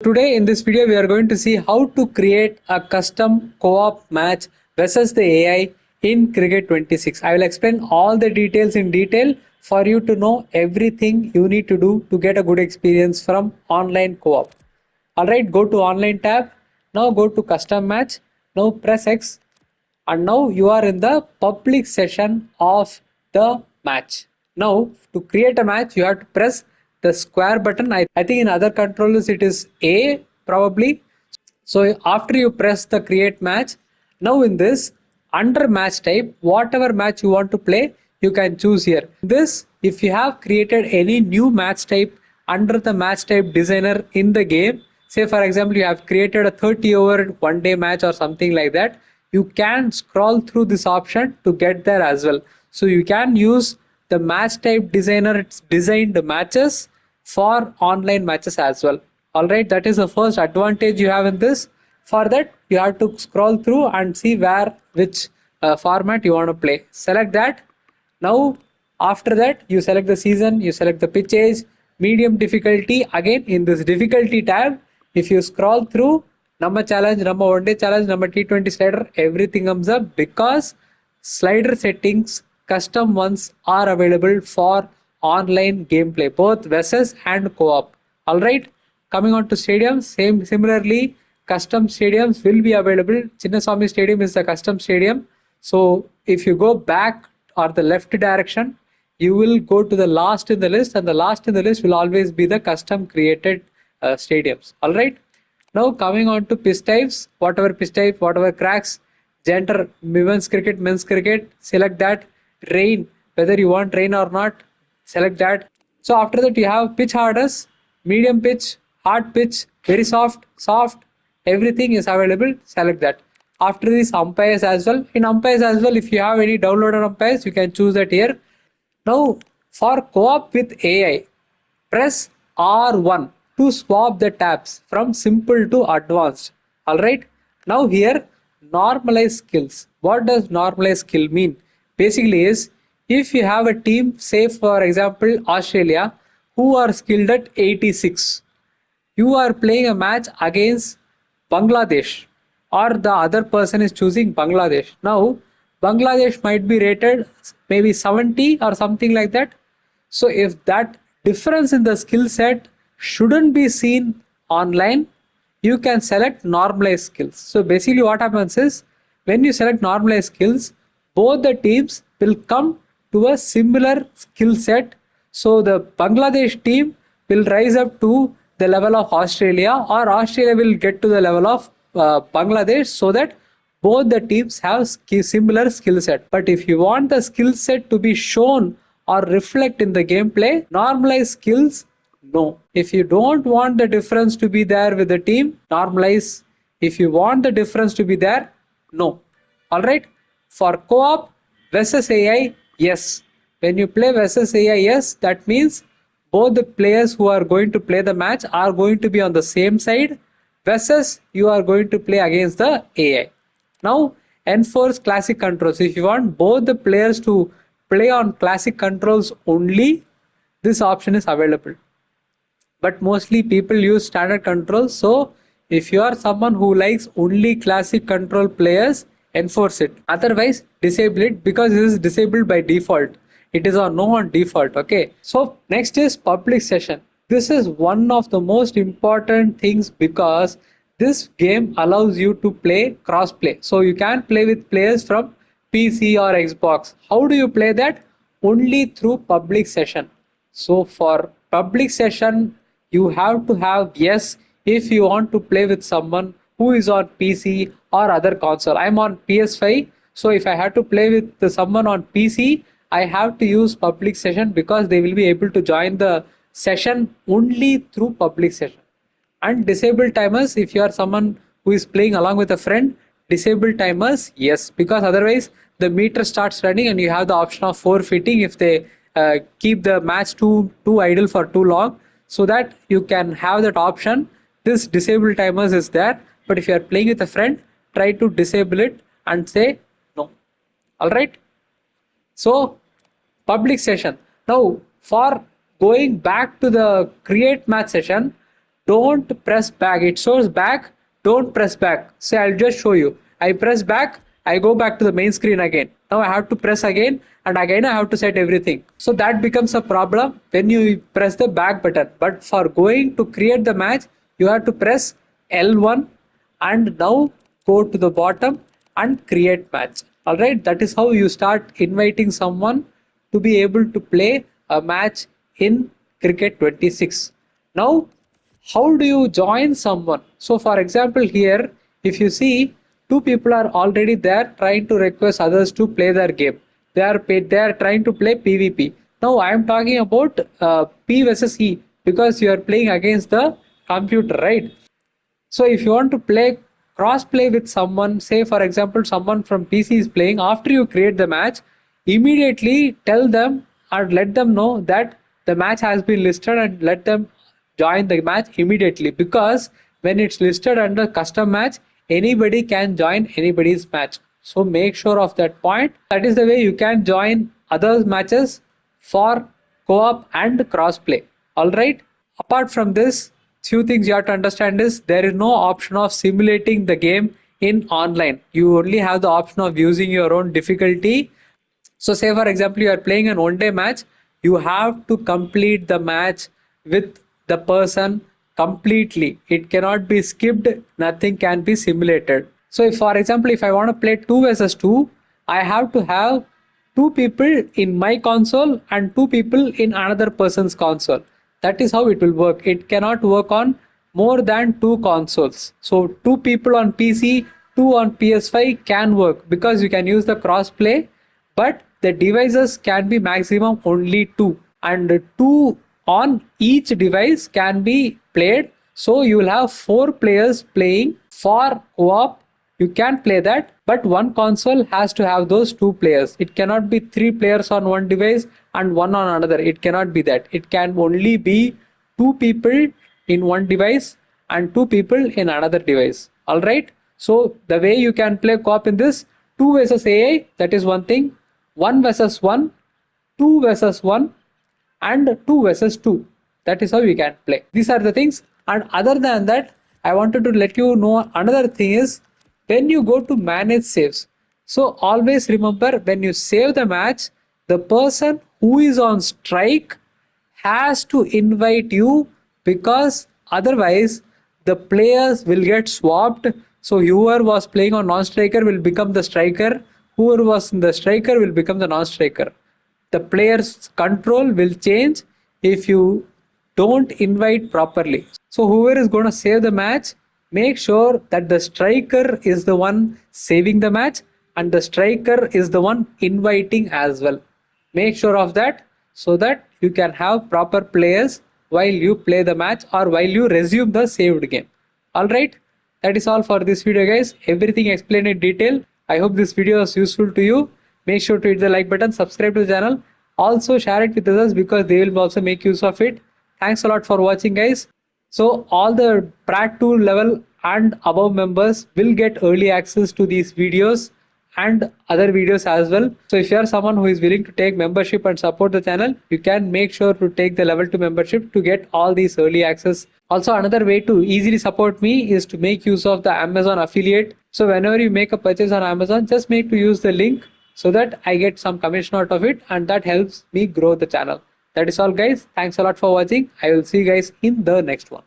today in this video, we are going to see how to create a custom co-op match versus the AI in Cricket 26. I will explain all the details in detail for you to know everything you need to do to get a good experience from online co-op. Alright, go to online tab. Now go to custom match. Now press X and now you are in the public session of the match. Now to create a match you have to press the square button. I think in other controllers it is A probably. So after you press the create match, now in this under match type, whatever match you want to play, you can choose here. This, if you have created any new match type under the match type designer in the game, say for example you have created a 30 over one day match or something like that, you can scroll through this option to get there as well. So you can use the match type designer, it's designed matches for online matches as well. Alright, that is the first advantage you have in this. For that, you have to scroll through and see which format you want to play. Select that. Now, after that, you select the season, you select the pitch age, medium difficulty. Again, in this difficulty tab, if you scroll through, number challenge, number one day challenge, number T20 slider, everything comes up because slider settings, custom ones are available for online gameplay, both versus and co-op. Alright, coming on to stadiums, similarly, custom stadiums will be available. Chinnaswamy Stadium is the custom stadium. So if you go back or the left direction, you will go to the last in the list, and the last in the list will always be the custom created stadiums. Alright. Now coming on to pitch types, whatever pitch type, whatever cracks, gender, women's cricket, men's cricket, select that. Rain, whether you want rain or not, select that. So after that you have pitch hardness, medium pitch, hard pitch, very soft, soft, everything is available, select that. After this umpires as well, in umpires as well, if you have any downloaded umpires, you can choose that here. Now for co-op with AI, press R1 to swap the tabs from simple to advanced. Alright, now here normalize skills. What does normalize skill mean? Basically is, if you have a team, say for example Australia, who are skilled at 86, you are playing a match against Bangladesh, or the other person is choosing Bangladesh. Now Bangladesh might be rated maybe 70 or something like that. So if that difference in the skill set shouldn't be seen online, you can select normalize skills. So basically what happens is, when you select normalize skills, both the teams will come to a similar skill set. So the Bangladesh team will rise up to the level of Australia, or Australia will get to the level of Bangladesh, so that both the teams have similar skill set. But if you want the skill set to be shown or reflect in the gameplay, normalize skills, no. If you don't want the difference to be there with the team, normalize. If you want the difference to be there, no. Alright, for co-op versus AI, yes. When you play versus AI, yes, that means both the players who are going to play the match are going to be on the same side, versus you are going to play against the AI. Now enforce classic controls. If you want both the players to play on classic controls only, this option is available. But mostly people use standard controls. So if you are someone who likes only classic control players, enforce it. Otherwise, disable it, because this is disabled by default. It is on no on default. Okay. So next is public session. This is one of the most important things, because this game allows you to play crossplay. So you can play with players from PC or Xbox. How do you play that? Only through public session. So for public session, you have to have yes if you want to play with someone who is on PC or other console. I'm on PS5, so if I have to play with someone on PC, I have to use public session, because they will be able to join the session only through public session. And disable timers, if you are someone who is playing along with a friend, disable timers, yes, because otherwise the meter starts running and you have the option of forfeiting if they keep the match too idle for too long. So that you can have that option, this disable timers is there. But if you are playing with a friend, try to disable it and say no. All right, so public session. Now for going back to the create match session, don't press back. It shows back, don't press back. So I'll just show you. I press back, I go back to the main screen again. Now I have to press again, and again I have to set everything. So that becomes a problem when you press the back button. But for going to create the match, you have to press L1 and now go to the bottom and create match. All right, that is how you start inviting someone to be able to play a match in cricket 26. Now, how do you join someone? So for example, here if you see, two people are already there trying to request others to play their game. They are trying to play PvP. Now I am talking about P versus E, because you are playing against the computer, right? So if you want to play cross play with someone, say for example someone from PC is playing, after you create the match, immediately tell them or let them know that the match has been listed, and let them join the match immediately, because when it's listed under custom match, anybody can join anybody's match. So make sure of that point. That is the way you can join other matches for co-op and cross-play. All right. Apart from this, few things you have to understand is there is no option of simulating the game in online. You only have the option of using your own difficulty. So say for example, you are playing an one day match, you have to complete the match with the person completely. It cannot be skipped, nothing can be simulated. So if for example, if I want to play 2 versus 2, I have to have two people in my console and two people in another person's console. That is how it will work. It cannot work on more than two consoles. So two people on PC, two on PS5 can work, because you can use the cross play, but the devices can be maximum only two, and two on each device can be played. So you will have four players playing. For co-op, you can play that, but one console has to have those two players. It cannot be three players on one device and one on another. It cannot be that. It can only be two people in one device and two people in another device. All right. So the way you can play co-op in this, two versus AI, that is one thing. One versus one, two versus one, and 2 versus 2. That is how you can play. These are the things. And other than that, I wanted to let you know another thing is, when you go to manage saves. So always remember, when you save the match, the person who is on strike has to invite you, because otherwise the players will get swapped. So whoever was playing on non-striker will become the striker, whoever was in the striker will become the non-striker. The player's control will change if you don't invite properly. So whoever is going to save the match, make sure that the striker is the one saving the match and the striker is the one inviting as well. Make sure of that, so that you can have proper players while you play the match or while you resume the saved game. All right, that is all for this video, guys. Everything explained in detail. I hope this video was useful to you. Make sure to hit the like button, subscribe to the channel. Also share it with others, because they will also make use of it. Thanks a lot for watching, guys. So all the Prat 2 level and above members will get early access to these videos and other videos as well. So if you are someone who is willing to take membership and support the channel, you can make sure to take the level 2 membership to get all these early access. Also, another way to easily support me is to make use of the Amazon affiliate. So whenever you make a purchase on Amazon, just make to use the link, so that I get some commission out of it, and that helps me grow the channel. That is all, guys. Thanks a lot for watching. I will see you guys in the next one.